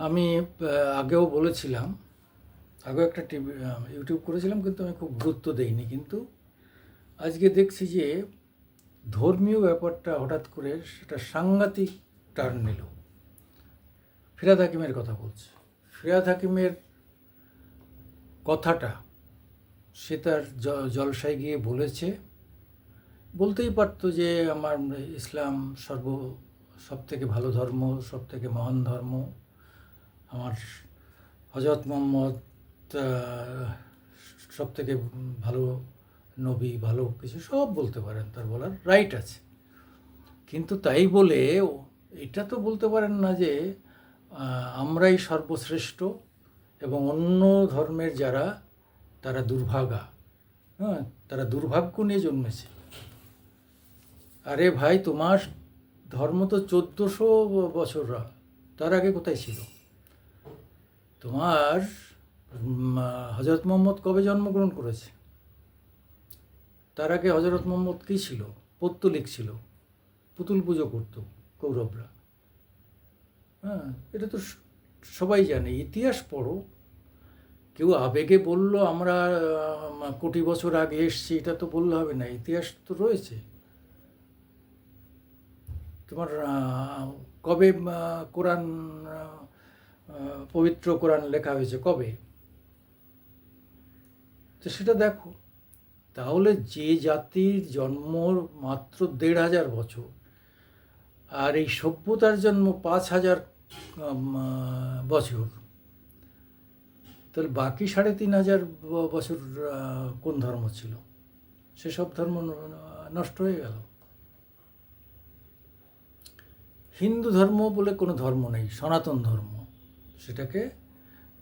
আমি আগেও বলেছিলাম, আগেও একটা টিভি ইউটিউব করেছিলাম, কিন্তু আমি খুব গুরুত্ব দেইনি। কিন্তু আজকে দেখছি যে ধর্মীয় ব্যাপারটা হঠাৎ করে সেটা সাংঘাতিক টার্ন নিল। ফিরহাদ হাকিমের কথা বলছে। ফিরহাদ হাকিমের কথাটা সে তার জলসায় গিয়ে বলেছে। বলতেই পারতো যে আমার ইসলাম সব থেকে ভালো ধর্ম, সব থেকে মহান ধর্ম, আমার হজরত মোহাম্মদ সব থেকে ভালো নবী, ভালো কিছু সব বলতে পারেন, তার বলার রাইট আছে। কিন্তু তাই বলে এটা তো বলতে পারেন না যে আমরাই সর্বশ্রেষ্ঠ এবং অন্য ধর্মের যারা তারা দুর্ভাগা, হ্যাঁ, তারা দুর্ভাগ্য নিয়ে জন্মেছে। আরে ভাই, তোমার ধর্ম তো 1400 বছর, তার আগে কোথায় ছিল? তোমার হজরত মোহাম্মদ কবে জন্মগ্রহণ করেছে? তার আগে হজরত মোহাম্মদ কী ছিল? পৌত্তলিক ছিল, পুতুল পুজো করত কৌরবরা। হ্যাঁ, এটা তো সবাই জানে। ইতিহাস পড়ো। কেউ আবেগে বলল আমরা কোটি বছর আগে এসছি, এটা তো বললে হবে না। ইতিহাস তো রয়েছে। তোমার কবে কোরআন, পবিত্র কোরআন লেখা হয়েছে কবে? তো সেটা দেখো। তাহলে যে জাতির জন্ম মাত্র 1500 বছর, আর এই সভ্যতার জন্ম 5000 বছর, তাহলে বাকি 3500 বছর কোন ধর্ম ছিল? সেসব ধর্ম নষ্ট হয়ে গেল। হিন্দু ধর্ম বলে কোনো ধর্ম নেই, সনাতন ধর্ম। সেটাকে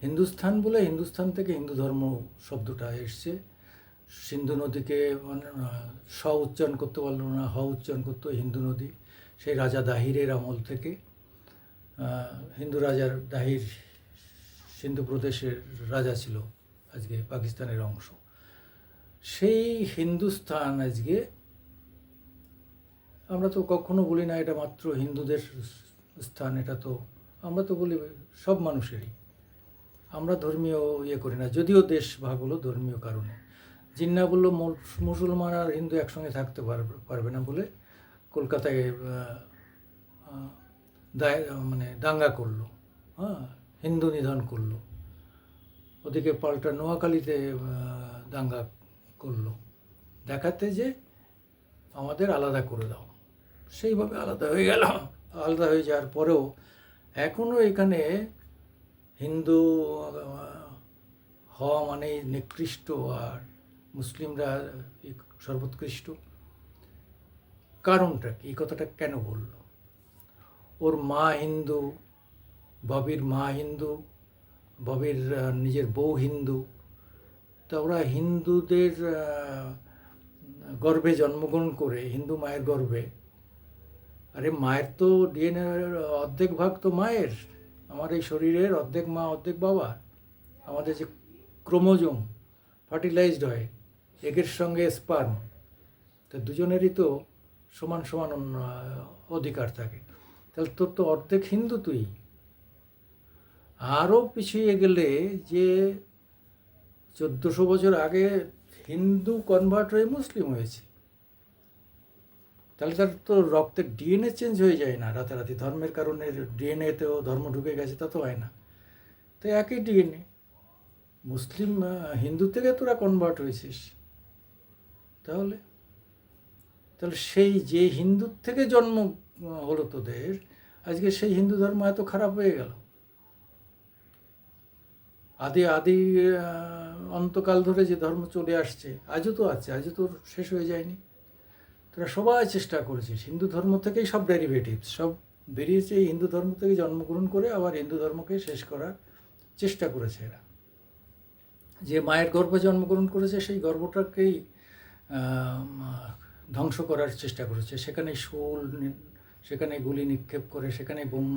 হিন্দুস্থান বলে, হিন্দুস্থান থেকে হিন্দু ধর্ম শব্দটা এসছে। সিন্ধু নদীকে মানে স উচ্চারণ করতে পারল না, হ উচ্চারণ করতো হিন্দু নদী। সেই রাজা দাহিরের আমল থেকে হিন্দু রাজার দাহির সিন্ধু প্রদেশের রাজা ছিল, আজকে পাকিস্তানের অংশ। সেই হিন্দুস্থান আজকে আমরা তো কখনো বলি না এটা মাত্র হিন্দুদের স্থান, এটা তো আমরা তো বলি সব মানুষেরই। আমরা ধর্মীয় করি না, যদিও দেশ ভাগ হলো ধর্মীয় কারণে। জিন্না বললো মুসলমান আর হিন্দু একসঙ্গে থাকতে পারবে না বলে কলকাতায় মানে দাঙ্গা করলো, হ্যাঁ, হিন্দু নিধন করলো। ওদিকে পাল্টা নোয়াখালীতে দাঙ্গা করলো, দেখাতে যে আমাদের আলাদা করে দাও। সেইভাবে আলাদা হয়ে গেল। আলাদা হয়ে যাওয়ার পরেও এখনও এখানে হিন্দু হওয়া মানে নিকৃষ্ট আর মুসলিমরা সর্বোৎকৃষ্ট। কারণটা কি? এই কথাটা কেন বলল? ওর মা হিন্দু, ববির মা হিন্দু, ববির নিজের বউ হিন্দু। তা ওরা হিন্দুদের গর্ভে জন্মগ্রহণ করে, হিন্দু মায়ের গর্ভে। আরে মায়ের তো ডিএনএ অর্ধেক ভাগ তো মায়ের। আমার এই শরীরের অর্ধেক মা অর্ধেক বাবা। আমাদের যে ক্রোমোজোম ফার্টিলাইজড হয় এগের সঙ্গে স্পার্ম, তা দুজনেরই তো সমান সমান অধিকার থাকে। তাহলে তোর তো অর্ধেক হিন্দু তুই। আরও পিছিয়ে গেলে যে 1400 বছর আগে হিন্দু কনভার্ট হয়ে মুসলিম হয়েছে, তাহলে তার তো রক্তের ডিএনএ চেঞ্জ হয়ে যায় না রাতারাতি। ধর্মের কারণে ডিএনএতেও ধর্ম ঢুকে গেছে তা তো হয় না। তো একই ডিএনএ। মুসলিম হিন্দু থেকে তোরা কনভার্ট হয়েছিস। তাহলে তাহলে সেই যে হিন্দুর থেকে জন্ম হলো তোদের, আজকে সেই হিন্দু ধর্ম এত খারাপ হয়ে গেল। আদি অন্তকাল ধরে যে ধর্ম চলে আসছে, আজও তো আছে, আজও তো শেষ হয়ে যায়নি। তোরা সবাই চেষ্টা করেছিস, হিন্দু ধর্ম থেকেই সব ডেরিভেটিভস সব বেরিয়েছে। এই হিন্দু ধর্ম থেকে জন্মগ্রহণ করে আবার হিন্দু ধর্মকে শেষ করার চেষ্টা করেছে এরা। যে মায়ের গর্ভে জন্মগ্রহণ করেছে সেই গর্ভটাকেই ধ্বংস করার চেষ্টা করেছে। সেখানে শুল, সেখানে গুলি নিক্ষেপ করে, সেখানে বোম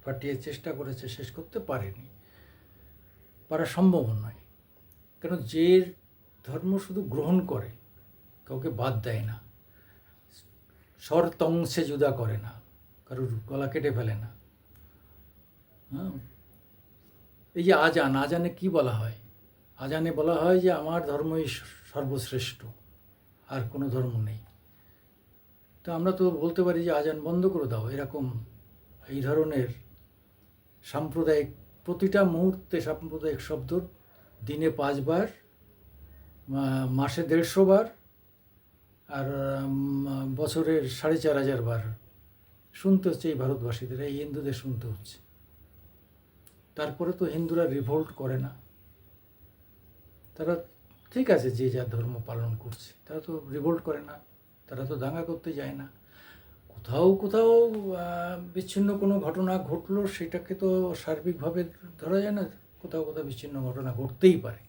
ফাটিয়ে চেষ্টা করেছে, শেষ করতে পারেনি, পারা সম্ভব নয়। কেন? যে ধর্ম শুধু গ্রহণ করে, কাউকে বাদ দেয় না, শর্তংশে জুদা করে না, কারোর গলা কেটে ফেলে না, হ্যাঁ, এই যে আজান, আজানে কি বলা হয়? আজানে বলা হয় যে আমার ধর্মই সর্বশ্রেষ্ঠ, আর কোনো ধর্ম নেই। তো আমরা তো বলতে পারি যে আজান বন্ধ করে দাও, এরকম এই ধরনের সাম্প্রদায়িক, প্রতিটা মুহূর্তে সাম্প্রদায়িক শব্দ দিনে 5 বার, মাসে 150 বার, আর বছরের 4,500 বার শুনতে হচ্ছে এই ভারতবাসীদের, এই হিন্দুদের শুনতে হচ্ছে। তারপরে তো হিন্দুরা রিভোল্ট করে না, তারা ঠিক আছে যে যার ধর্ম পালন করছে, তারা তো রিভোল্ট করে না, তারা তো দাঙ্গা করতে যায় না। কোথাও কোথাও বিচ্ছিন্ন কোনো ঘটনা ঘটলো, সেটাকে তো সার্বিকভাবে ধরা যায় না, কোথাও কোথাও বিচ্ছিন্ন ঘটনা ঘটতেই পারে,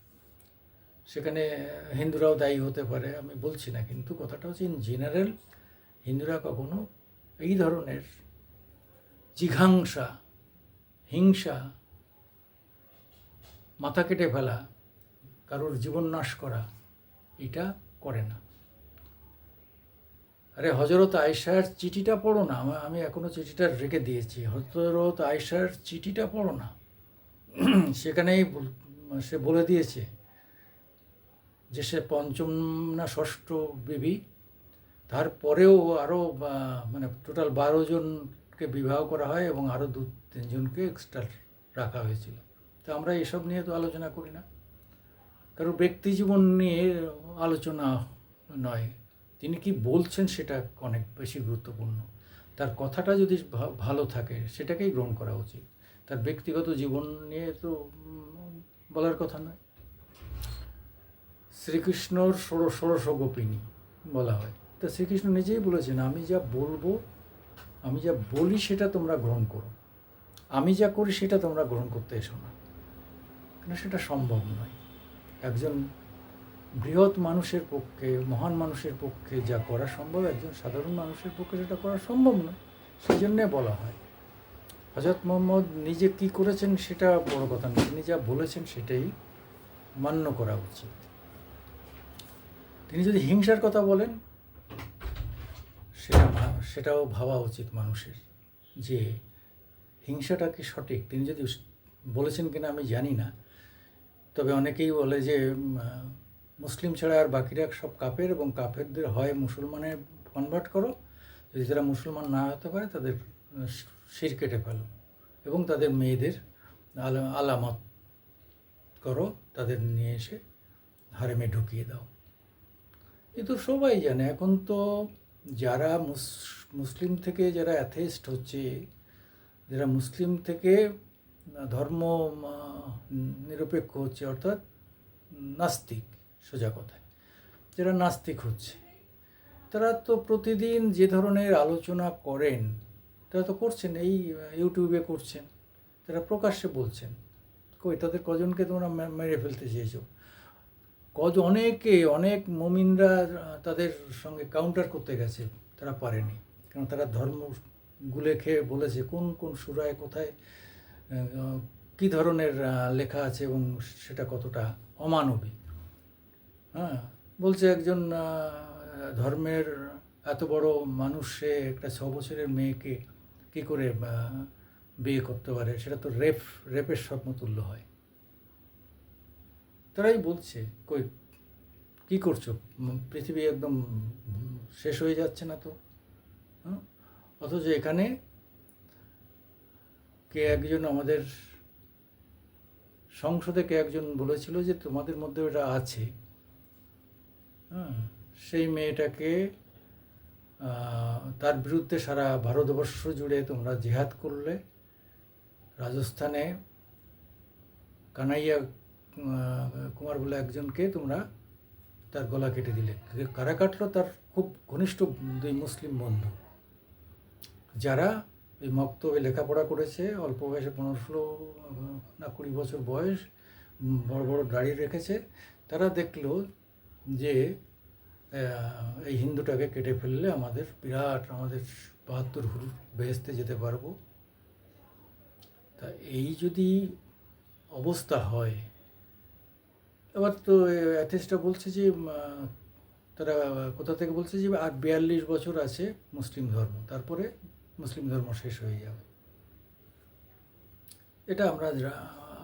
সেখানে হিন্দুরাও দায়ী হতে পারে, আমি বলছি না। কিন্তু কথাটা হচ্ছে ইন জেনারেল হিন্দুরা কখনো এই ধরনের জিঘাংসা, হিংসা, মাথা কেটে ফেলা, কারোর জীবন নাশ করা, এটা করে না। আরে হজরত আয়েশার চিঠিটা পড়ো না, আমি এখনও চিঠিটা রেখে দিয়েছি। হজরত আয়েশার চিঠিটা পড়ো না, সেখানেই সে বলে দিয়েছে যে সে পঞ্চম না ষষ্ঠ বিবি, তারপরেও আরও মানে টোটাল 12 জনকে বিবাহ করা হয় এবং আরও 2-3 জনকে এক্সট্রা রাখা হয়েছিল। তো আমরা এসব নিয়ে তো আলোচনা করি না, কারণ ব্যক্তি জীবন নিয়ে আলোচনা নয়, তিনি কি বলছেন সেটা অনেক বেশি গুরুত্বপূর্ণ। তার কথাটা যদি ভালো থাকে সেটাকেই গ্রহণ করা উচিত, তার ব্যক্তিগত জীবন নিয়ে তো বলার কথা নয়। শ্রীকৃষ্ণর ষোড়শ গোপিনী বলা হয়, তা শ্রীকৃষ্ণ নিজেই বলেছেন, আমি যা বলবো, আমি যা বলি সেটা তোমরা গ্রহণ করো, আমি যা করি সেটা তোমরা গ্রহণ করতে এসো না, কেন সেটা সম্ভব নয়। একজন বৃহৎ মানুষের পক্ষে, মহান মানুষের পক্ষে যা করা সম্ভব, একজন সাধারণ মানুষের পক্ষে সেটা করা সম্ভব নয়। সেই জন্যে বলা হয় হজরত মোহাম্মদ নিজে কী করেছেন সেটা বড় কথা নয়, তিনি যা বলেছেন সেটাই মান্য করা উচিত। তিনি যদি হিংসার কথা বলেন, সেটাও ভাবা উচিত মানুষের, যে হিংসাটা কি সঠিক। তিনি যদি বলেছেন কিনা আমি জানি না, তবে অনেকেই বলে যে মুসলিম ছাড়া আর বাকিরা সব কাফের, এবং কাফেরদের হয় মুসলমানে কনভার্ট করো, যদি তারা মুসলমান না হতে পারে তাদের শির কেটে ফেলো, এবং তাদের মেয়েদের আলামত করো, তাদের নিয়ে এসে হারেমে ঢুকিয়ে দাও। এ তো সবাই জানে। এখন তো যারা মুসলিম থেকে যারা অ্যাথেইস্ট হচ্ছে, যারা মুসলিম থেকে ধর্ম নিরপেক্ষ হচ্ছে, অর্থাৎ নাস্তিক, সোজা কথায় যারা নাস্তিক হচ্ছে, তারা তো প্রতিদিন যে ধরনের আলোচনা করেন, তারা তো করছেন, এই ইউটিউবে করছেন, তারা প্রকাশ্যে বলছেন। কই তাদের কজনকে তোমরা মেরে ফেলতে চেয়েছো? অনেক মুমিনরা তাদের সঙ্গে কাউন্টার করতে গেছে, তারা পারেনি, কারণ তারা ধর্ম গুলে খেয়ে বলেছে কোন কোন সূরায় কোথায় কী ধরনের লেখা আছে এবং সেটা কতটা অমানবিক। হ্যাঁ, বলছে একজন ধর্মের এত বড় মানুষ, সে একটা 6 বছরের মেয়েকে কী করে বিয়ে করতে পারে, সেটা তো রেপের সমতুল্য হয়। তারাই বলছে, কই কী করছো, পৃথিবী একদম শেষ হয়ে যাচ্ছে না তো? হ্যাঁ, অথচ এখানে কে একজন আমাদের সংসদে কে একজন বলেছিল যে তোমাদের মধ্যে ওটা আছে। হ্যাঁ, সেই মেয়েটাকে তার বিরুদ্ধে সারা ভারতবর্ষ জুড়ে তোমরা জিহাদ করলে, রাজস্থানে কানাইয়া কুমার বলে একজনকে তোমরা তার গলা কেটে দিলে। কারা কাটলো? তার খুব ঘনিষ্ঠ 2 মুসলিম বন্ধু, যারা এই মক্তবে লেখাপড়া করেছে, অল্প বয়সে 15-16 না 20 বছর বয়স, বড় বড় দাড়ি রেখেছে। তারা দেখলো যে এই হিন্দুটাকে কেটে ফেললে আমাদের 72 হুর বেহেস্তে যেতে পারবো। তা এই যদি অবস্থা হয়, এবার তো অ্যাথিস্টরা বলছে যে তারা কোথা থেকে বলছে যে আর 42 বছর আছে মুসলিম ধর্ম, তারপরে মুসলিম ধর্ম শেষ হয়ে যাবে। এটা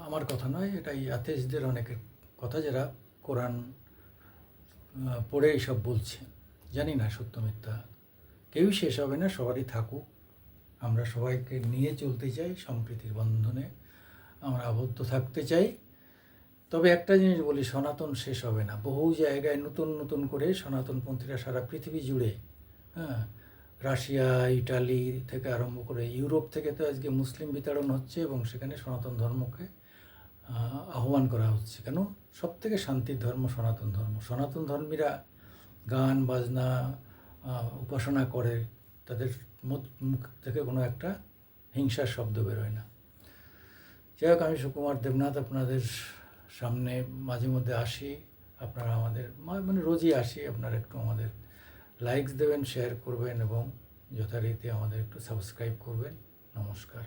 আমার কথা নয়, এটাই অ্যাথেইস্টদের অনেকের কথা, যারা কোরআন পড়ে এইসব বলছে। জানি না সত্য মিথ্যা, কেউই শেষ হবে না, সবারই থাকুক। আমরা সবাইকে নিয়ে চলতে চাই, সম্প্রীতির বন্ধনে আমরা আবদ্ধ থাকতে চাই। তবে একটা জিনিস বলি, সনাতন শেষ হবে না। বহু জায়গায় নতুন নতুন করে সনাতনপন্থীরা সারা পৃথিবী জুড়ে, হ্যাঁ, রাশিয়া, ইটালি থেকে আরম্ভ করে ইউরোপ থেকে তো আজকে মুসলিম বিতাড়ন হচ্ছে, এবং সেখানে সনাতন ধর্মকে আহ্বান করা হচ্ছে। কেন? সব থেকে শান্তির ধর্ম সনাতন ধর্ম। সনাতন ধর্মীরা গান বাজনা উপাসনা করে, তাদের মুখ থেকে কোনো একটা হিংসার শব্দ বেরোয় না। যাই হোক, আমি সুকুমার দেবনাথ আপনাদের সামনে মাঝে মধ্যে আসি। আপনারা আমাদের মানে রোজই আসি। আপনারা একটু আমাদের লাইকস দেবেন, শেয়ার করবেন এবং যথারীতি আমাদের একটু সাবস্ক্রাইব করবেন। নমস্কার।